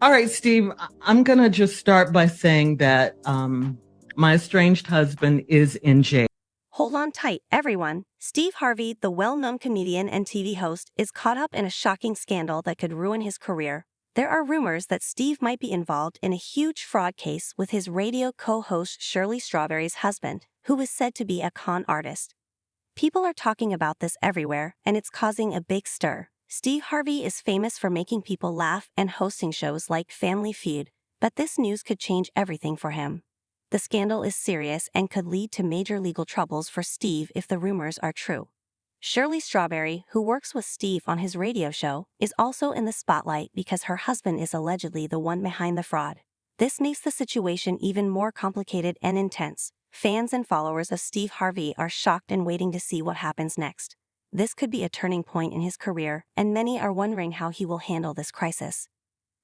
All right, Steve, I'm going to just start by saying that my estranged husband is in jail. Hold on tight, everyone. Steve Harvey, the well-known comedian and TV host, is caught up in a shocking scandal that could ruin his career. There are rumors that Steve might be involved in a huge fraud case with his radio co-host Shirley Strawberry's husband, who is said to be a con artist. People are talking about this everywhere, and it's causing a big stir. Steve Harvey is famous for making people laugh and hosting shows like Family Feud, but this news could change everything for him. The scandal is serious and could lead to major legal troubles for Steve if the rumors are true. Shirley Strawberry, who works with Steve on his radio show, is also in the spotlight because her husband is allegedly the one behind the fraud. This makes the situation even more complicated and intense. Fans and followers of Steve Harvey are shocked and waiting to see what happens next. This could be a turning point in his career, and many are wondering how he will handle this crisis.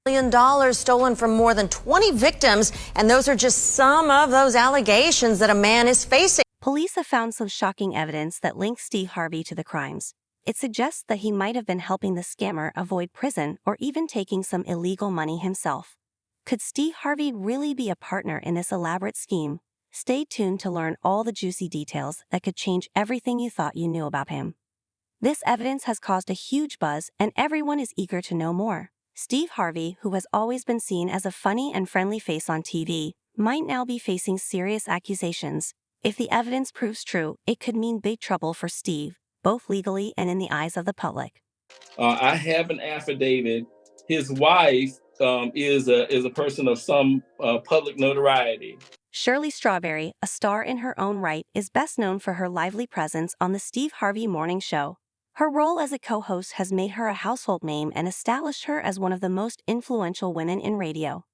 $1 million stolen from more than 20 victims, and those are just some of those allegations that a man is facing. Police have found some shocking evidence that links Steve Harvey to the crimes. It suggests that he might have been helping the scammer avoid prison or even taking some illegal money himself. Could Steve Harvey really be a partner in this elaborate scheme? Stay tuned to learn all the juicy details that could change everything you thought you knew about him. This evidence has caused a huge buzz, and everyone is eager to know more. Steve Harvey, who has always been seen as a funny and friendly face on TV, might now be facing serious accusations. If the evidence proves true, it could mean big trouble for Steve, both legally and in the eyes of the public. I have an affidavit. His wife is a person of some public notoriety. Shirley Strawberry, a star in her own right, is best known for her lively presence on the Steve Harvey Morning Show. Her role as a co-host has made her a household name and established her as one of the most influential women in radio.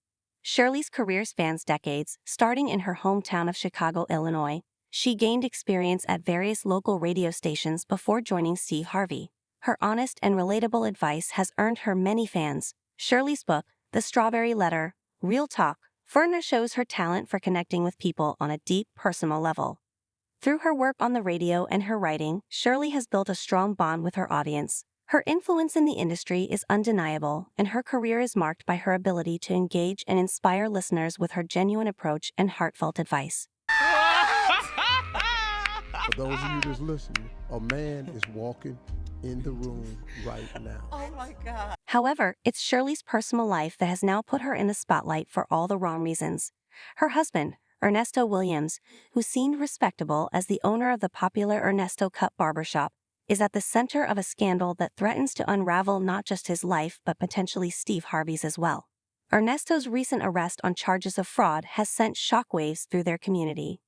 Shirley's career spans decades, starting in her hometown of Chicago, Illinois. She gained experience at various local radio stations before joining Steve Harvey. Her honest and relatable advice has earned her many fans. Shirley's book, The Strawberry Letter, Real Talk, further shows her talent for connecting with people on a deep, personal level. Through her work on the radio and her writing, Shirley has built a strong bond with her audience. Her influence in the industry is undeniable, and her career is marked by her ability to engage and inspire listeners with her genuine approach and heartfelt advice. For those of you that's listening, a man is walking in the room right now. Oh my God. However, it's Shirley's personal life that has now put her in the spotlight for all the wrong reasons. Her husband, Ernesto Williams, who seemed respectable as the owner of the popular Ernesto Cut barbershop, is at the center of a scandal that threatens to unravel not just his life but potentially Steve Harvey's as well. Ernesto's recent arrest on charges of fraud has sent shockwaves through their community.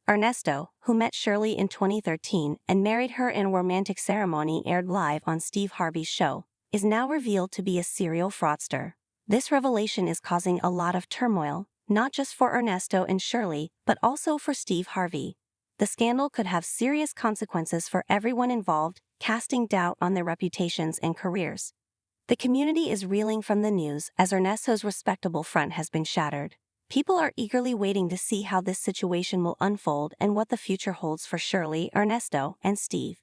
Ernesto, who met Shirley in 2013 and married her in a romantic ceremony aired live on Steve Harvey's show, is now revealed to be a serial fraudster. This revelation is causing a lot of turmoil, not just for Ernesto and Shirley, but also for Steve Harvey. The scandal could have serious consequences for everyone involved, casting doubt on their reputations and careers. The community is reeling from the news as Ernesto's respectable front has been shattered. People are eagerly waiting to see how this situation will unfold and what the future holds for Shirley, Ernesto, and Steve.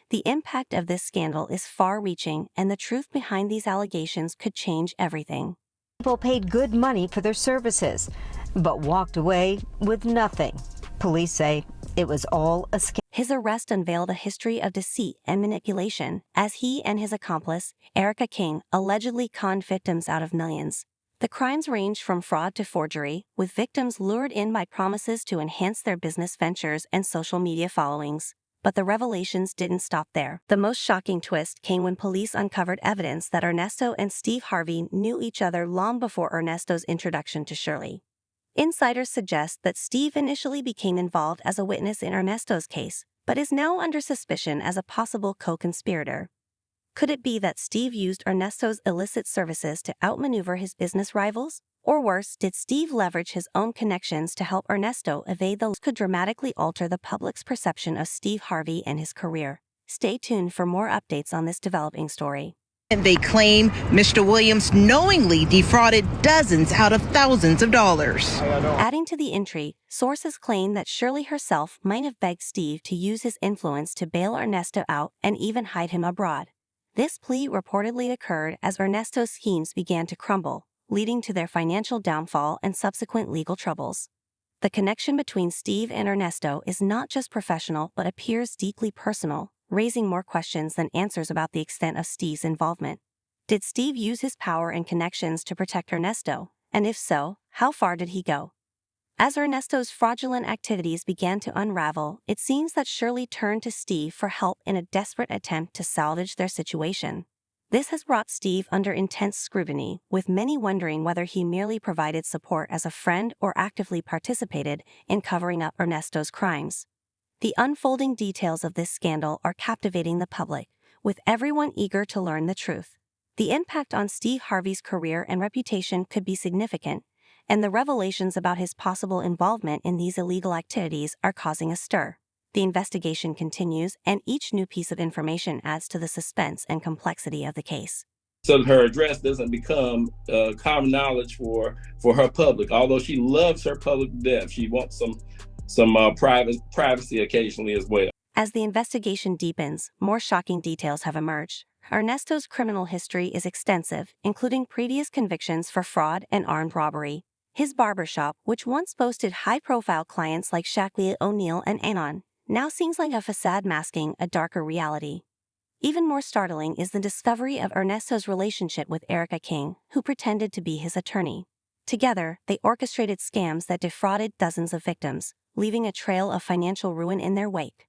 The impact of this scandal is far-reaching, and the truth behind these allegations could change everything. People paid good money for their services, but walked away with nothing. Police say it was all a scam. His arrest unveiled a history of deceit and manipulation, as he and his accomplice, Erica King, allegedly conned victims out of millions. The crimes ranged from fraud to forgery, with victims lured in by promises to enhance their business ventures and social media followings. But the revelations didn't stop there. The most shocking twist came when police uncovered evidence that Ernesto and Steve Harvey knew each other long before Ernesto's introduction to Shirley. Insiders suggest that Steve initially became involved as a witness in Ernesto's case, but is now under suspicion as a possible co-conspirator. Could it be that Steve used Ernesto's illicit services to outmaneuver his business rivals? Or worse, did Steve leverage his own connections to help Ernesto evade the law? Could dramatically alter the public's perception of Steve Harvey and his career. Stay tuned for more updates on this developing story. And they claim Mr. Williams knowingly defrauded dozens out of thousands of dollars. Adding to the intrigue, sources claim that Shirley herself might have begged Steve to use his influence to bail Ernesto out and even hide him abroad. This plea reportedly occurred as Ernesto's schemes began to crumble, leading to their financial downfall and subsequent legal troubles. The connection between Steve and Ernesto is not just professional but appears deeply personal, raising more questions than answers about the extent of Steve's involvement. Did Steve use his power and connections to protect Ernesto? And if so, how far did he go? As Ernesto's fraudulent activities began to unravel, it seems that Shirley turned to Steve for help in a desperate attempt to salvage their situation. This has brought Steve under intense scrutiny, with many wondering whether he merely provided support as a friend or actively participated in covering up Ernesto's crimes. The unfolding details of this scandal are captivating the public, with everyone eager to learn the truth. The impact on Steve Harvey's career and reputation could be significant, and the revelations about his possible involvement in these illegal activities are causing a stir. The investigation continues, and each new piece of information adds to the suspense and complexity of the case. So that her address doesn't become common knowledge for her public. Although she loves her public to death, she wants some privacy occasionally as well. As the investigation deepens, more shocking details have emerged. Ernesto's criminal history is extensive, including previous convictions for fraud and armed robbery. His barbershop, which once boasted high-profile clients like Shaquille O'Neal and Anon, now seems like a facade masking a darker reality. Even more startling is the discovery of Ernesto's relationship with Erica King, who pretended to be his attorney. Together, they orchestrated scams that defrauded dozens of victims, leaving a trail of financial ruin in their wake.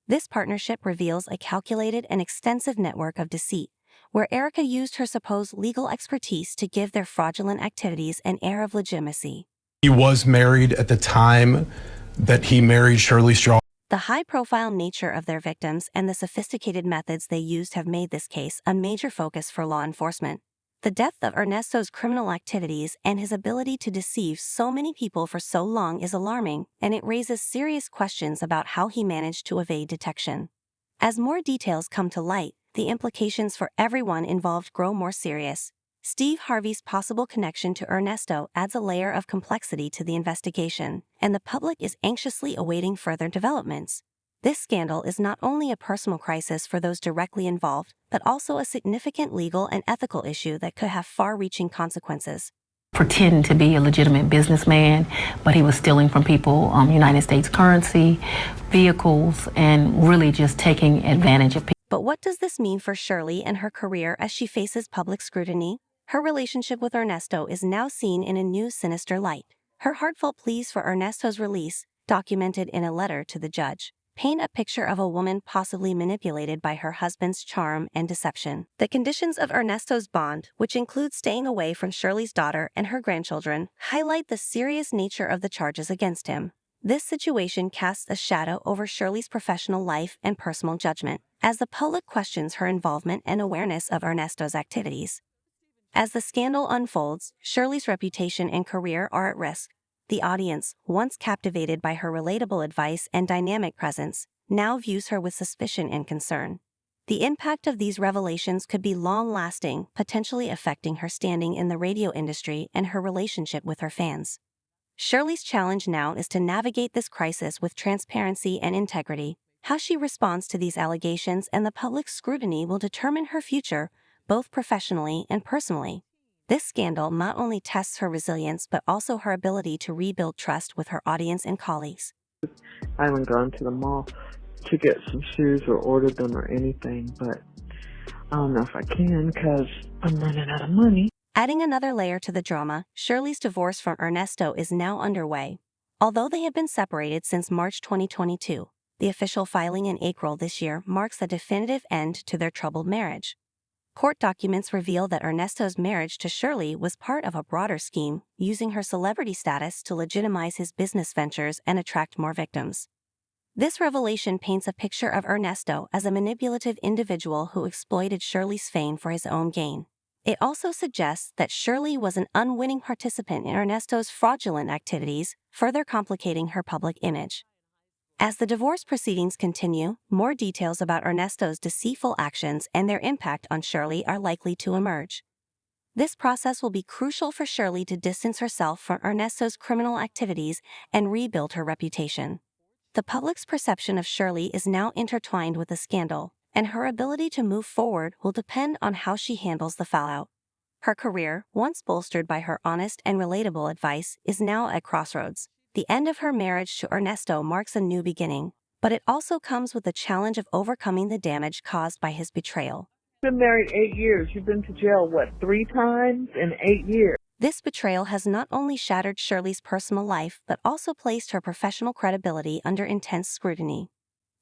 This partnership reveals a calculated and extensive network of deceit, where Erica used her supposed legal expertise to give their fraudulent activities an air of legitimacy. He was married at the time that he married Shirley Strawberry. The high-profile nature of their victims and the sophisticated methods they used have made this case a major focus for law enforcement. The depth of Ernesto's criminal activities and his ability to deceive so many people for so long is alarming, and it raises serious questions about how he managed to evade detection. As more details come to light, the implications for everyone involved grow more serious. Steve Harvey's possible connection to Ernesto adds a layer of complexity to the investigation, and the public is anxiously awaiting further developments. This scandal is not only a personal crisis for those directly involved, but also a significant legal and ethical issue that could have far-reaching consequences. Pretending to be a legitimate businessman, but he was stealing from people United States currency, vehicles, and really just taking advantage of people. But what does this mean for Shirley and her career as she faces public scrutiny? Her relationship with Ernesto is now seen in a new sinister light. Her heartfelt pleas for Ernesto's release, documented in a letter to the judge, paint a picture of a woman possibly manipulated by her husband's charm and deception. The conditions of Ernesto's bond, which include staying away from Shirley's daughter and her grandchildren, highlight the serious nature of the charges against him. This situation casts a shadow over Shirley's professional life and personal judgment, as the public questions her involvement and awareness of Ernesto's activities. As the scandal unfolds, Shirley's reputation and career are at risk. The audience, once captivated by her relatable advice and dynamic presence, now views her with suspicion and concern. The impact of these revelations could be long-lasting, potentially affecting her standing in the radio industry and her relationship with her fans. Shirley's challenge now is to navigate this crisis with transparency and integrity. How she responds to these allegations and the public's scrutiny will determine her future, both professionally and personally. This scandal not only tests her resilience but also her ability to rebuild trust with her audience and colleagues. I haven't gone to the mall to get some shoes or ordered them or anything, but I don't know if I can because I'm running out of money. Adding another layer to the drama, Shirley's divorce from Ernesto is now underway. Although they have been separated since March 2022, the official filing in April this year marks a definitive end to their troubled marriage. Court documents reveal that Ernesto's marriage to Shirley was part of a broader scheme, using her celebrity status to legitimize his business ventures and attract more victims. This revelation paints a picture of Ernesto as a manipulative individual who exploited Shirley's fame for his own gain. It also suggests that Shirley was an unwitting participant in Ernesto's fraudulent activities, further complicating her public image. As the divorce proceedings continue, more details about Ernesto's deceitful actions and their impact on Shirley are likely to emerge. This process will be crucial for Shirley to distance herself from Ernesto's criminal activities and rebuild her reputation. The public's perception of Shirley is now intertwined with the scandal, and her ability to move forward will depend on how she handles the fallout. Her career, once bolstered by her honest and relatable advice, is now at crossroads. The end of her marriage to Ernesto marks a new beginning, but it also comes with the challenge of overcoming the damage caused by his betrayal. You've been married 8 years. You've been to jail, 3 times in 8 years? This betrayal has not only shattered Shirley's personal life but also placed her professional credibility under intense scrutiny.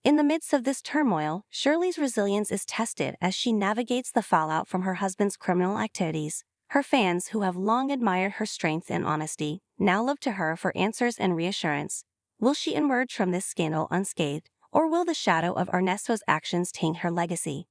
In the midst of this turmoil, Shirley's resilience is tested as she navigates the fallout from her husband's criminal activities. Her fans, who have long admired her strength and honesty, now look to her for answers and reassurance. Will she emerge from this scandal unscathed, or will the shadow of Ernesto's actions taint her legacy?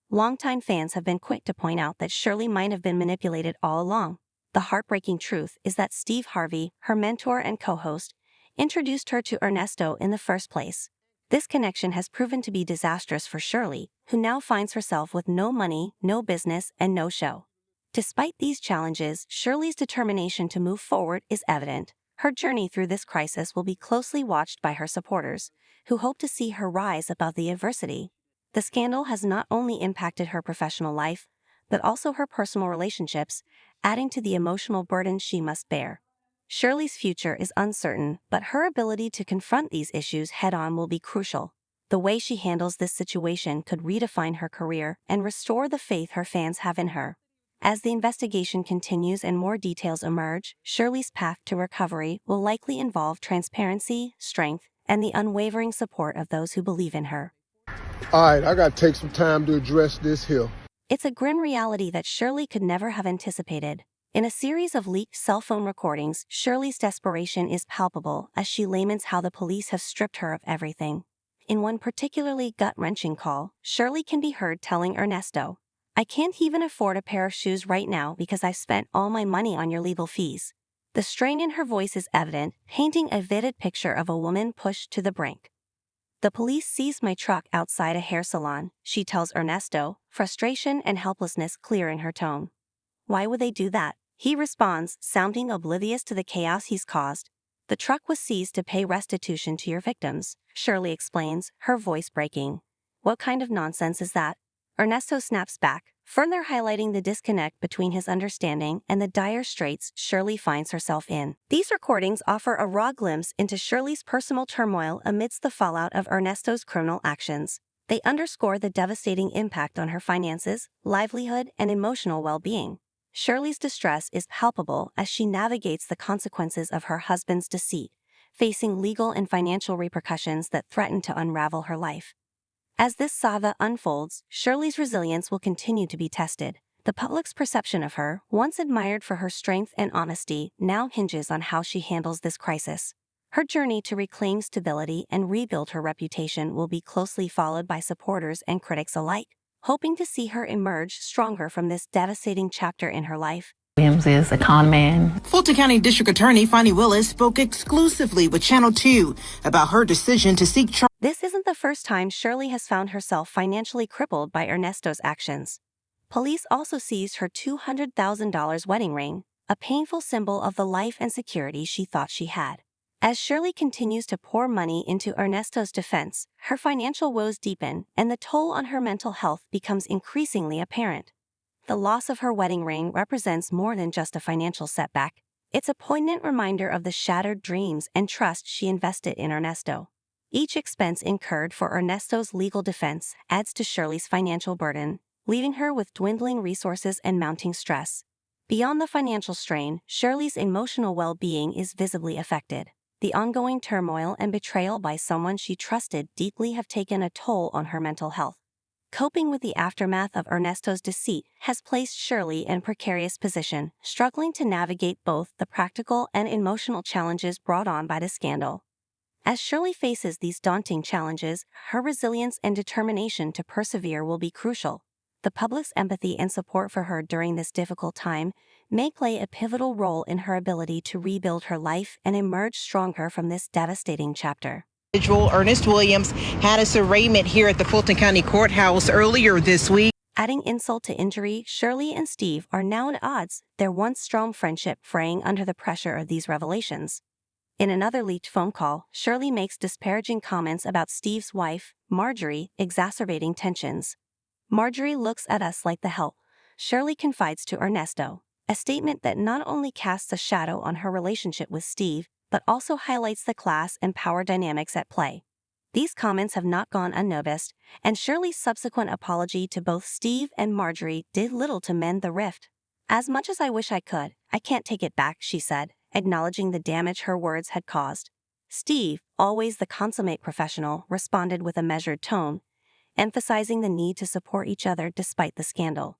Longtime fans have been quick to point out that Shirley might have been manipulated all along. The heartbreaking truth is that Steve Harvey, her mentor and co-host, introduced her to Ernesto in the first place. This connection has proven to be disastrous for Shirley, who now finds herself with no money, no business, and no show. Despite these challenges, Shirley's determination to move forward is evident. Her journey through this crisis will be closely watched by her supporters, who hope to see her rise above the adversity. The scandal has not only impacted her professional life, but also her personal relationships, adding to the emotional burden she must bear. Shirley's future is uncertain, but her ability to confront these issues head-on will be crucial. The way she handles this situation could redefine her career and restore the faith her fans have in her. As the investigation continues and more details emerge, Shirley's path to recovery will likely involve transparency, strength, and the unwavering support of those who believe in her. All right, I got to take some time to address this here. It's a grim reality that Shirley could never have anticipated. In a series of leaked cell phone recordings, Shirley's desperation is palpable as she laments how the police have stripped her of everything. In one particularly gut-wrenching call, Shirley can be heard telling Ernesto, "I can't even afford a pair of shoes right now because I've spent all my money on your legal fees." The strain in her voice is evident, painting a vivid picture of a woman pushed to the brink. "The police seized my truck outside a hair salon," she tells Ernesto, frustration and helplessness clear in her tone. "Why would they do that?" He responds, sounding oblivious to the chaos he's caused. "The truck was seized to pay restitution to your victims," Shirley explains, her voice breaking. "What kind of nonsense is that?" Ernesto snaps back, further highlighting the disconnect between his understanding and the dire straits Shirley finds herself in. These recordings offer a raw glimpse into Shirley's personal turmoil amidst the fallout of Ernesto's criminal actions. They underscore the devastating impact on her finances, livelihood, and emotional well-being. Shirley's distress is palpable as she navigates the consequences of her husband's deceit, facing legal and financial repercussions that threaten to unravel her life. As this saga unfolds, Shirley's resilience will continue to be tested. The public's perception of her, once admired for her strength and honesty, now hinges on how she handles this crisis. Her journey to reclaim stability and rebuild her reputation will be closely followed by supporters and critics alike, hoping to see her emerge stronger from this devastating chapter in her life. Williams is a con man. Fulton County District Attorney Fonnie Willis spoke exclusively with Channel 2 about her decision to seek trial. This isn't the first time Shirley has found herself financially crippled by Ernesto's actions. Police also seized her $200,000 wedding ring, a painful symbol of the life and security she thought she had. As Shirley continues to pour money into Ernesto's defense, her financial woes deepen and the toll on her mental health becomes increasingly apparent. The loss of her wedding ring represents more than just a financial setback. It's a poignant reminder of the shattered dreams and trust she invested in Ernesto. Each expense incurred for Ernesto's legal defense adds to Shirley's financial burden, leaving her with dwindling resources and mounting stress. Beyond the financial strain, Shirley's emotional well-being is visibly affected. The ongoing turmoil and betrayal by someone she trusted deeply have taken a toll on her mental health. Coping with the aftermath of Ernesto's deceit has placed Shirley in a precarious position, struggling to navigate both the practical and emotional challenges brought on by the scandal. As Shirley faces these daunting challenges, her resilience and determination to persevere will be crucial. The public's empathy and support for her during this difficult time may play a pivotal role in her ability to rebuild her life and emerge stronger from this devastating chapter. Ernesto Williams had his arraignment here at the Fulton County Courthouse earlier this week. Adding insult to injury, Shirley and Steve are now at odds, their once strong friendship fraying under the pressure of these revelations. In another leaked phone call, Shirley makes disparaging comments about Steve's wife, Marjorie, exacerbating tensions. "Marjorie looks at us like the help," Shirley confides to Ernesto, a statement that not only casts a shadow on her relationship with Steve, but also highlights the class and power dynamics at play. These comments have not gone unnoticed, and Shirley's subsequent apology to both Steve and Marjorie did little to mend the rift. "As much as I wish I could, I can't take it back," she said, acknowledging the damage her words had caused. Steve, always the consummate professional, responded with a measured tone, emphasizing the need to support each other despite the scandal.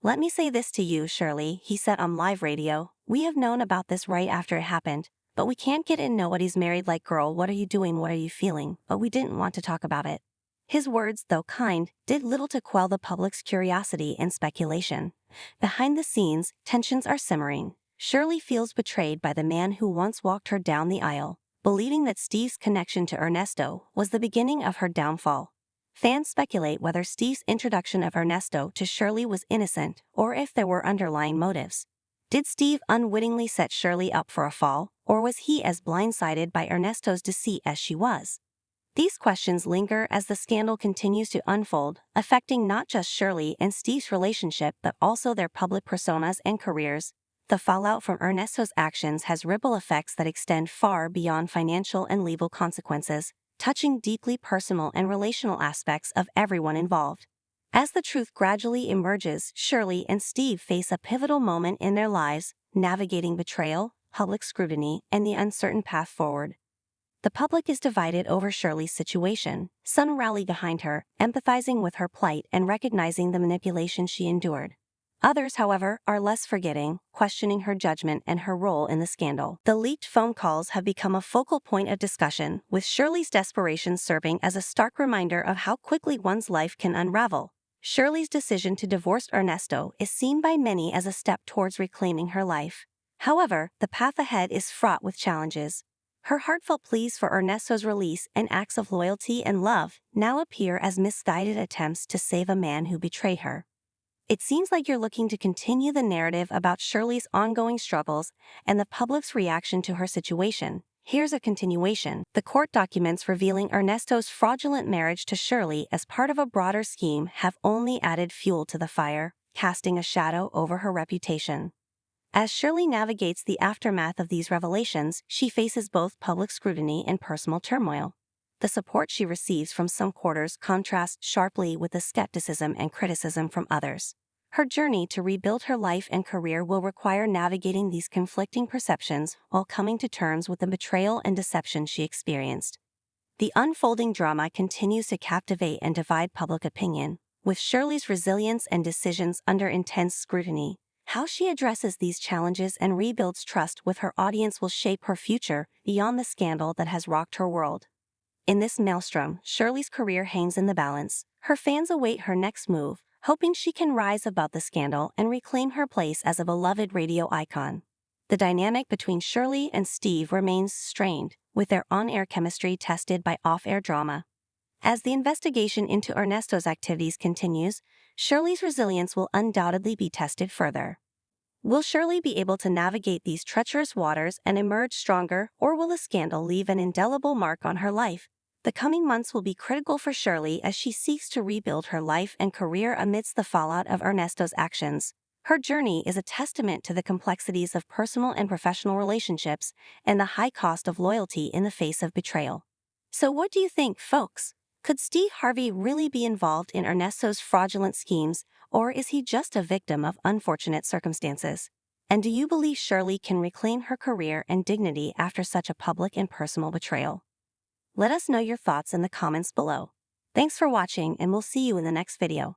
"Let me say this to you, Shirley," he said on live radio. "We have known about this right after it happened, but we can't get in nobody's married like, girl, what are you doing, what are you feeling, but we didn't want to talk about it." His words, though kind, did little to quell the public's curiosity and speculation. Behind the scenes, tensions are simmering. Shirley feels betrayed by the man who once walked her down the aisle, believing that Steve's connection to Ernesto was the beginning of her downfall. Fans speculate whether Steve's introduction of Ernesto to Shirley was innocent or if there were underlying motives. Did Steve unwittingly set Shirley up for a fall, or was he as blindsided by Ernesto's deceit as she was? These questions linger as the scandal continues to unfold, affecting not just Shirley and Steve's relationship but also their public personas and careers. The fallout from Ernesto's actions has ripple effects that extend far beyond financial and legal consequences, touching deeply personal and relational aspects of everyone involved. As the truth gradually emerges, Shirley and Steve face a pivotal moment in their lives, navigating betrayal, public scrutiny, and the uncertain path forward. The public is divided over Shirley's situation. Some rally behind her, empathizing with her plight and recognizing the manipulation she endured. Others, however, are less forgiving, questioning her judgment and her role in the scandal. The leaked phone calls have become a focal point of discussion, with Shirley's desperation serving as a stark reminder of how quickly one's life can unravel. Shirley's decision to divorce Ernesto is seen by many as a step towards reclaiming her life. However, the path ahead is fraught with challenges. Her heartfelt pleas for Ernesto's release and acts of loyalty and love now appear as misguided attempts to save a man who betrayed her. It seems like you're looking to continue the narrative about Shirley's ongoing struggles and the public's reaction to her situation. Here's a continuation. The court documents revealing Ernesto's fraudulent marriage to Shirley as part of a broader scheme have only added fuel to the fire, casting a shadow over her reputation. As Shirley navigates the aftermath of these revelations, she faces both public scrutiny and personal turmoil. The support she receives from some quarters contrasts sharply with the skepticism and criticism from others. Her journey to rebuild her life and career will require navigating these conflicting perceptions while coming to terms with the betrayal and deception she experienced. The unfolding drama continues to captivate and divide public opinion, with Shirley's resilience and decisions under intense scrutiny. How she addresses these challenges and rebuilds trust with her audience will shape her future beyond the scandal that has rocked her world. In this maelstrom, Shirley's career hangs in the balance. Her fans await her next move, hoping she can rise above the scandal and reclaim her place as a beloved radio icon. The dynamic between Shirley and Steve remains strained, with their on-air chemistry tested by off-air drama. As the investigation into Ernesto's activities continues, Shirley's resilience will undoubtedly be tested further. Will Shirley be able to navigate these treacherous waters and emerge stronger, or will the scandal leave an indelible mark on her life? The coming months will be critical for Shirley as she seeks to rebuild her life and career amidst the fallout of Ernesto's actions. Her journey is a testament to the complexities of personal and professional relationships and the high cost of loyalty in the face of betrayal. So what do you think, folks? Could Steve Harvey really be involved in Ernesto's fraudulent schemes, or is he just a victim of unfortunate circumstances? And do you believe Shirley can reclaim her career and dignity after such a public and personal betrayal? Let us know your thoughts in the comments below. Thanks for watching, and we'll see you in the next video.